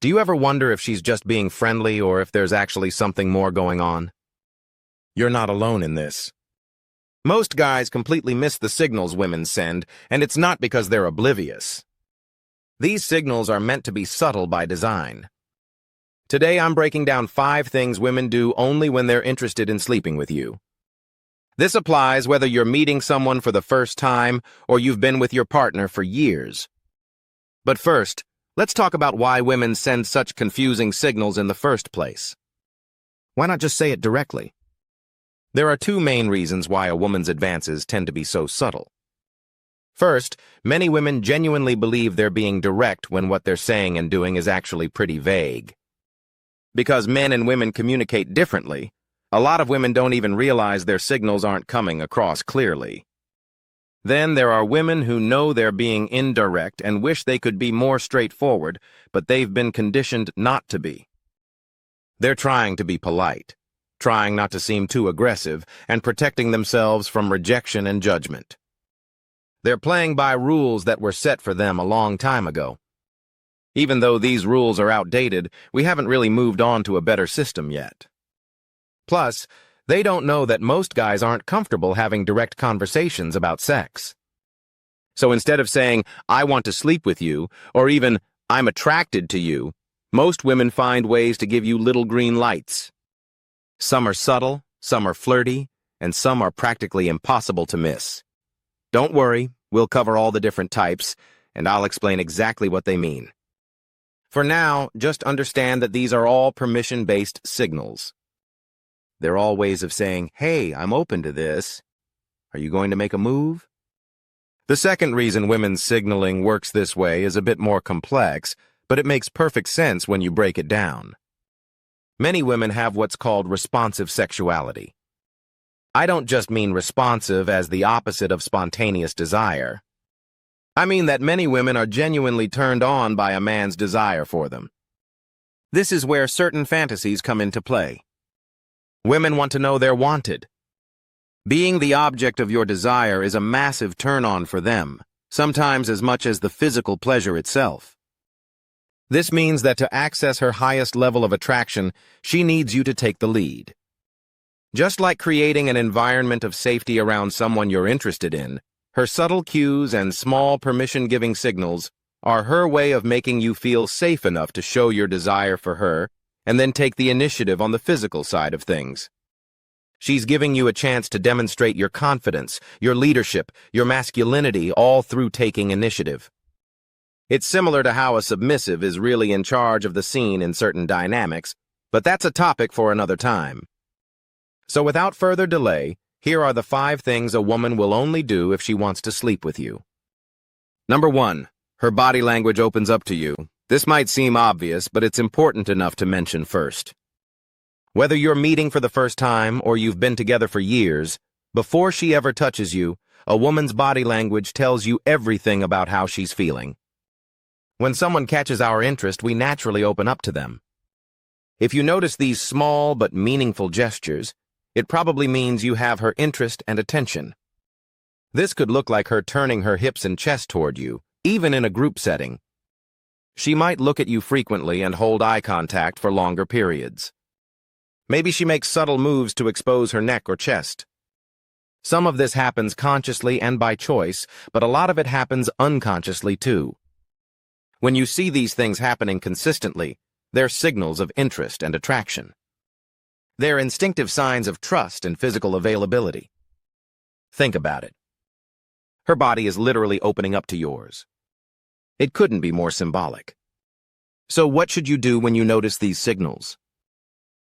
Do you ever wonder if she's just being friendly or if there's actually something more going on? You're not alone in this. Most guys completely miss the signals women send, and it's not because they're oblivious. These signals are meant to be subtle by design. Today I'm breaking down 5 things women do only when they're interested in sleeping with you. This applies whether you're meeting someone for the first time or you've been with your partner for years. But first, let's talk about why women send such confusing signals in the first place. Why not just say it directly? There are 2 main reasons why a woman's advances tend to be so subtle. First, many women genuinely believe they're being direct when what they're saying and doing is actually pretty vague. Because men and women communicate differently, a lot of women don't even realize their signals aren't coming across clearly. Then there are women who know they're being indirect and wish they could be more straightforward, but they've been conditioned not to be. They're trying to be polite, trying not to seem too aggressive, and protecting themselves from rejection and judgment. They're playing by rules that were set for them a long time ago. Even though these rules are outdated, we haven't really moved on to a better system yet. Plus, they don't know that most guys aren't comfortable having direct conversations about sex. So instead of saying, "I want to sleep with you," or even, "I'm attracted to you," most women find ways to give you little green lights. Some are subtle, some are flirty, and some are practically impossible to miss. Don't worry, we'll cover all the different types, and I'll explain exactly what they mean. For now, just understand that these are all permission-based signals. They're all ways of saying, "Hey, I'm open to this. Are you going to make a move?" The second reason women's signaling works this way is a bit more complex, but it makes perfect sense when you break it down. Many women have what's called responsive sexuality. I don't just mean responsive as the opposite of spontaneous desire. I mean that many women are genuinely turned on by a man's desire for them. This is where certain fantasies come into play. Women want to know they're wanted. Being the object of your desire is a massive turn-on for them, sometimes as much as the physical pleasure itself. This means that to access her highest level of attraction, she needs you to take the lead. Just like creating an environment of safety around someone you're interested in, her subtle cues and small permission-giving signals are her way of making you feel safe enough to show your desire for her and then take the initiative on the physical side of things. She's giving you a chance to demonstrate your confidence, your leadership, your masculinity, all through taking initiative. It's similar to how a submissive is really in charge of the scene in certain dynamics, but that's a topic for another time. So without further delay, here are the 5 things a woman will only do if she wants to sleep with you. Number 1, her body language opens up to you. This might seem obvious, but it's important enough to mention first. Whether you're meeting for the first time or you've been together for years, before she ever touches you, a woman's body language tells you everything about how she's feeling. When someone catches our interest, we naturally open up to them. If you notice these small but meaningful gestures, it probably means you have her interest and attention. This could look like her turning her hips and chest toward you, even in a group setting. She might look at you frequently and hold eye contact for longer periods. Maybe she makes subtle moves to expose her neck or chest. Some of this happens consciously and by choice, but a lot of it happens unconsciously too. When you see these things happening consistently, they're signals of interest and attraction. They're instinctive signs of trust and physical availability. Think about it. Her body is literally opening up to yours. It couldn't be more symbolic. So what should you do when you notice these signals?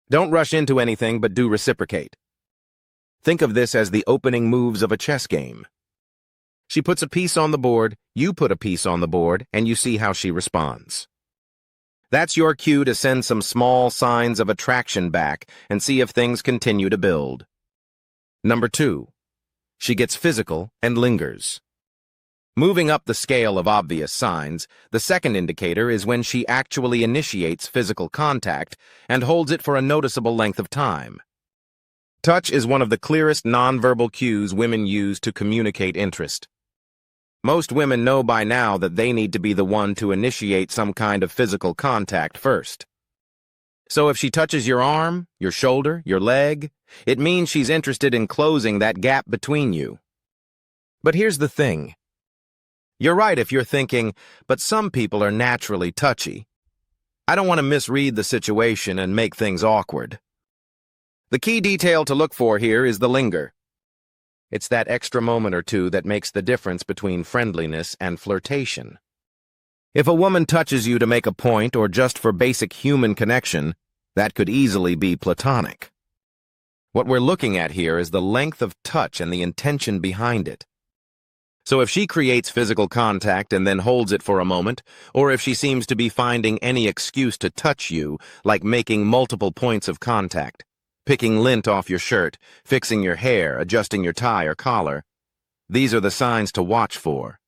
Don't rush into anything, but do reciprocate. Think of this as the opening moves of a chess game. She puts a piece on the board, you put a piece on the board, and you see how she responds. That's your cue to send some small signs of attraction back and see if things continue to build. Number 2, she gets physical and lingers. Moving up the scale of obvious signs, the second indicator is when she actually initiates physical contact and holds it for a noticeable length of time. Touch is one of the clearest nonverbal cues women use to communicate interest. Most women know by now that they need to be the one to initiate some kind of physical contact first. So if she touches your arm, your shoulder, your leg, it means she's interested in closing that gap between you. But here's the thing. You're right if you're thinking, but some people are naturally touchy. I don't want to misread the situation and make things awkward. The key detail to look for here is the linger. It's that extra moment or two that makes the difference between friendliness and flirtation. If a woman touches you to make a point or just for basic human connection, that could easily be platonic. What we're looking at here is the length of touch and the intention behind it. So if she creates physical contact and then holds it for a moment, or if she seems to be finding any excuse to touch you, like making multiple points of contact, picking lint off your shirt, fixing your hair, adjusting your tie or collar, these are the signs to watch for.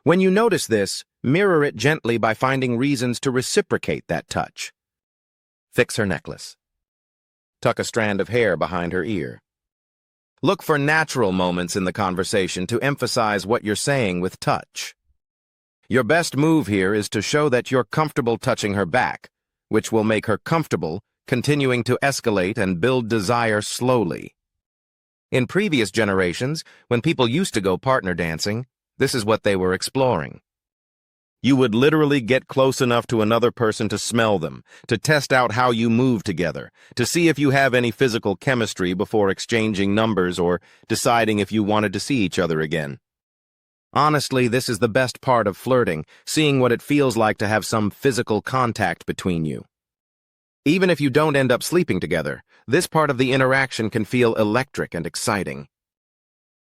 When you notice this, mirror it gently by finding reasons to reciprocate that touch. Fix her necklace. Tuck a strand of hair behind her ear. Look for natural moments in the conversation to emphasize what you're saying with touch. Your best move here is to show that you're comfortable touching her back, which will make her comfortable, continuing to escalate and build desire slowly. In previous generations, when people used to go partner dancing, this is what they were exploring. You would literally get close enough to another person to smell them, to test out how you move together, to see if you have any physical chemistry before exchanging numbers or deciding if you wanted to see each other again. Honestly, this is the best part of flirting, seeing what it feels like to have some physical contact between you. Even if you don't end up sleeping together, this part of the interaction can feel electric and exciting.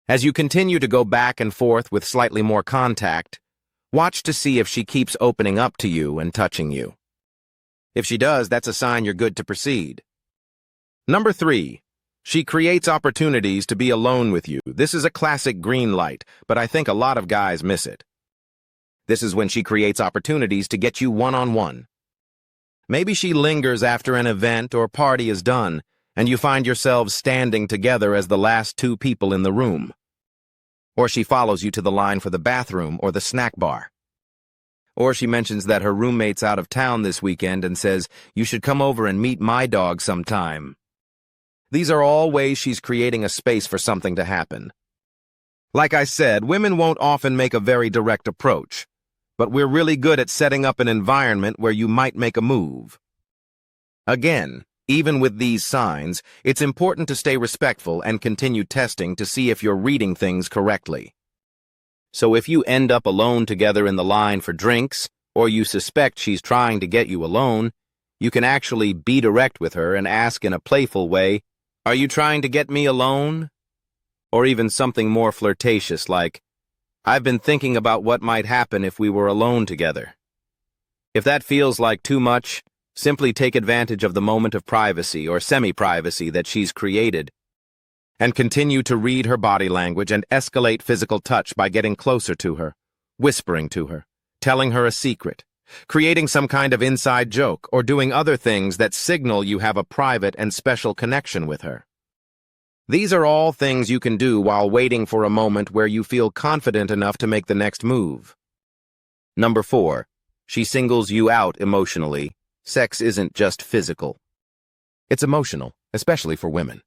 As you continue to go back and forth with slightly more contact, watch to see if she keeps opening up to you and touching you. If she does, that's a sign you're good to proceed. Number 3, she creates opportunities to be alone with you. This is a classic green light, but I think a lot of guys miss it. This is when she creates opportunities to get you one-on-one. Maybe she lingers after an event or party is done, and you find yourselves standing together as the last 2 people in the room. Or she follows you to the line for the bathroom or the snack bar. Or she mentions that her roommate's out of town this weekend and says, "You should come over and meet my dog sometime." These are all ways she's creating a space for something to happen. Like I said, women won't often make a very direct approach, but we're really good at setting up an environment where you might make a move. Again, even with these signs, it's important to stay respectful and continue testing to see if you're reading things correctly. So if you end up alone together in the line for drinks, or you suspect she's trying to get you alone, you can actually be direct with her and ask in a playful way, "Are you trying to get me alone?" Or even something more flirtatious like, "I've been thinking about what might happen if we were alone together." If that feels like too much, simply take advantage of the moment of privacy or semi-privacy that she's created and continue to read her body language and escalate physical touch by getting closer to her, whispering to her, telling her a secret, creating some kind of inside joke, or doing other things that signal you have a private and special connection with her. These are all things you can do while waiting for a moment where you feel confident enough to make the next move. Number 4, she singles you out emotionally. Sex isn't just physical. It's emotional, especially for women.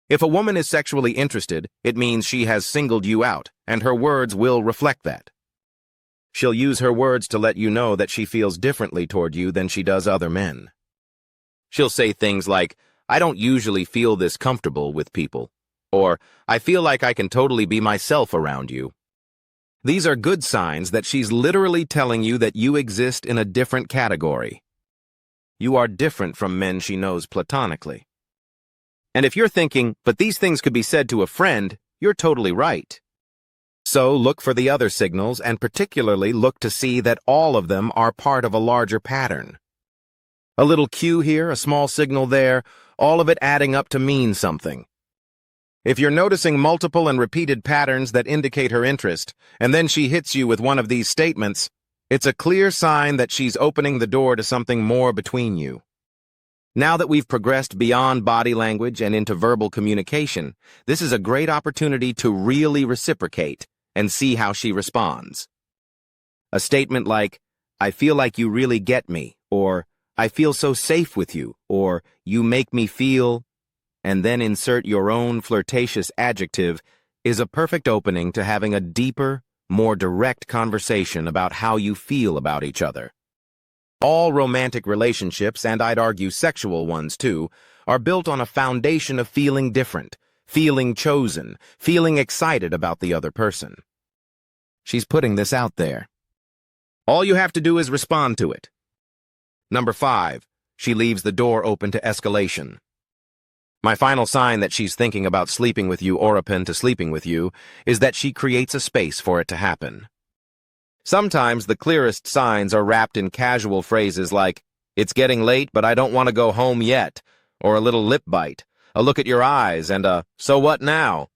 If a woman is sexually interested, it means she has singled you out, and her words will reflect that. She'll use her words to let you know that she feels differently toward you than she does other men. She'll say things like, "I don't usually feel this comfortable with people," or "I feel like I can totally be myself around you." These are good signs that she's literally telling you that you exist in a different category. You are different from men she knows platonically. And if you're thinking, "But these things could be said to a friend," you're totally right. So look for the other signals and particularly look to see that all of them are part of a larger pattern. A little cue here, a small signal there, all of it adding up to mean something. If you're noticing multiple and repeated patterns that indicate her interest, and then she hits you with one of these statements, it's a clear sign that she's opening the door to something more between you. Now that we've progressed beyond body language and into verbal communication, this is a great opportunity to really reciprocate and see how she responds. A statement like, "I feel like you really get me," or "I feel so safe with you," or "You make me feel," and then insert your own flirtatious adjective, is a perfect opening to having a deeper, more direct conversation about how you feel about each other. All romantic relationships, and I'd argue sexual ones too, are built on a foundation of feeling different, feeling chosen, feeling excited about the other person. She's putting this out there. All you have to do is respond to it. Number 5, she leaves the door open to escalation. My final sign that she's thinking about sleeping with you or open to sleeping with you is that she creates a space for it to happen. Sometimes the clearest signs are wrapped in casual phrases like, "It's getting late, but I don't want to go home yet," or a little lip bite, a look at your eyes, and a "so what now?"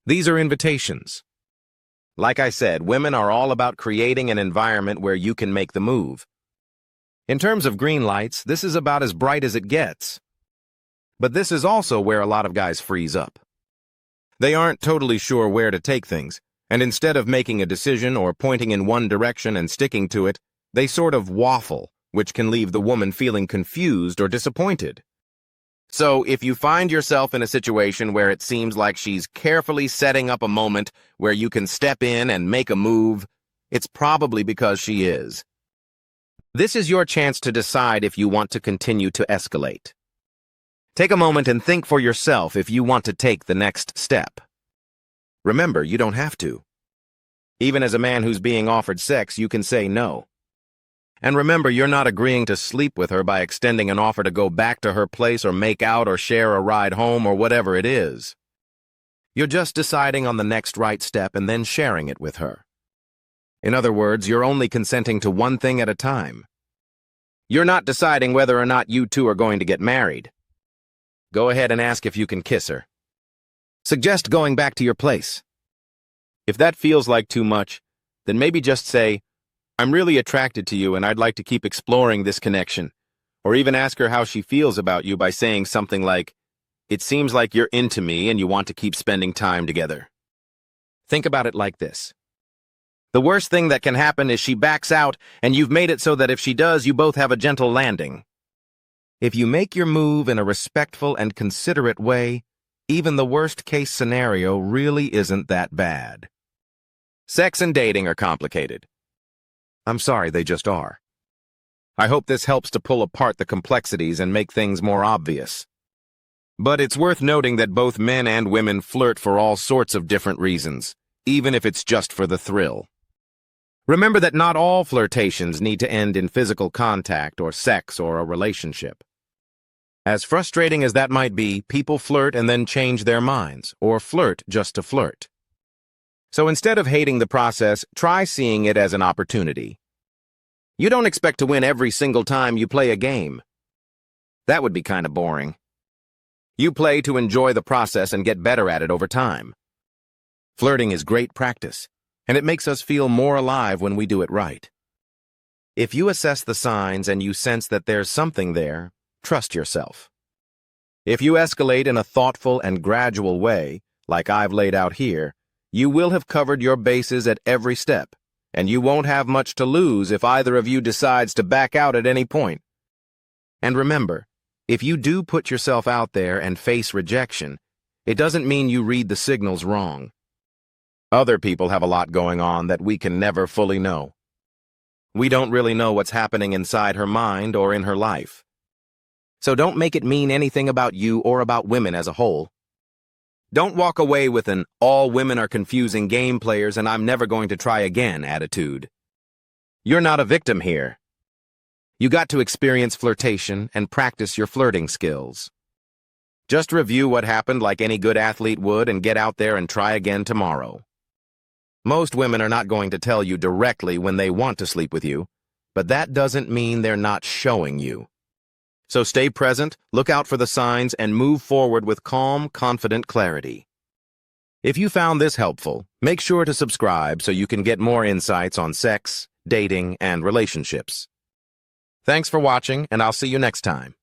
These are invitations. Like I said, women are all about creating an environment where you can make the move. In terms of green lights, this is about as bright as it gets. But this is also where a lot of guys freeze up. They aren't totally sure where to take things, and instead of making a decision or pointing in one direction and sticking to it, they sort of waffle, which can leave the woman feeling confused or disappointed. So, if you find yourself in a situation where it seems like she's carefully setting up a moment where you can step in and make a move, it's probably because she is. This is your chance to decide if you want to continue to escalate. Take a moment and think for yourself if you want to take the next step. Remember, you don't have to. Even as a man who's being offered sex, you can say no. And remember, you're not agreeing to sleep with her by extending an offer to go back to her place or make out or share a ride home or whatever it is. You're just deciding on the next right step and then sharing it with her. In other words, you're only consenting to one thing at a time. You're not deciding whether or not you two are going to get married. Go ahead and ask if you can kiss her. Suggest going back to your place. If that feels like too much, then maybe just say, "I'm really attracted to you and I'd like to keep exploring this connection." Or even ask her how she feels about you by saying something like, "It seems like you're into me and you want to keep spending time together." Think about it like this. The worst thing that can happen is she backs out, and you've made it so that if she does, you both have a gentle landing. If you make your move in a respectful and considerate way, even the worst-case scenario really isn't that bad. Sex and dating are complicated. I'm sorry, they just are. I hope this helps to pull apart the complexities and make things more obvious. But it's worth noting that both men and women flirt for all sorts of different reasons, even if it's just for the thrill. Remember that not all flirtations need to end in physical contact or sex or a relationship. As frustrating as that might be, people flirt and then change their minds, or flirt just to flirt. So instead of hating the process, try seeing it as an opportunity. You don't expect to win every single time you play a game. That would be kind of boring. You play to enjoy the process and get better at it over time. Flirting is great practice, and it makes us feel more alive when we do it right. If you assess the signs and you sense that there's something there, trust yourself. If you escalate in a thoughtful and gradual way, like I've laid out here, you will have covered your bases at every step, and you won't have much to lose if either of you decides to back out at any point. And remember, if you do put yourself out there and face rejection, it doesn't mean you read the signals wrong. Other people have a lot going on that we can never fully know. We don't really know what's happening inside her mind or in her life. So don't make it mean anything about you or about women as a whole. Don't walk away with an "all women are confusing game players and I'm never going to try again" attitude. You're not a victim here. You got to experience flirtation and practice your flirting skills. Just review what happened like any good athlete would and get out there and try again tomorrow. Most women are not going to tell you directly when they want to sleep with you, but that doesn't mean they're not showing you. So stay present, look out for the signs, and move forward with calm, confident clarity. If you found this helpful, make sure to subscribe so you can get more insights on sex, dating, and relationships. Thanks for watching, and I'll see you next time.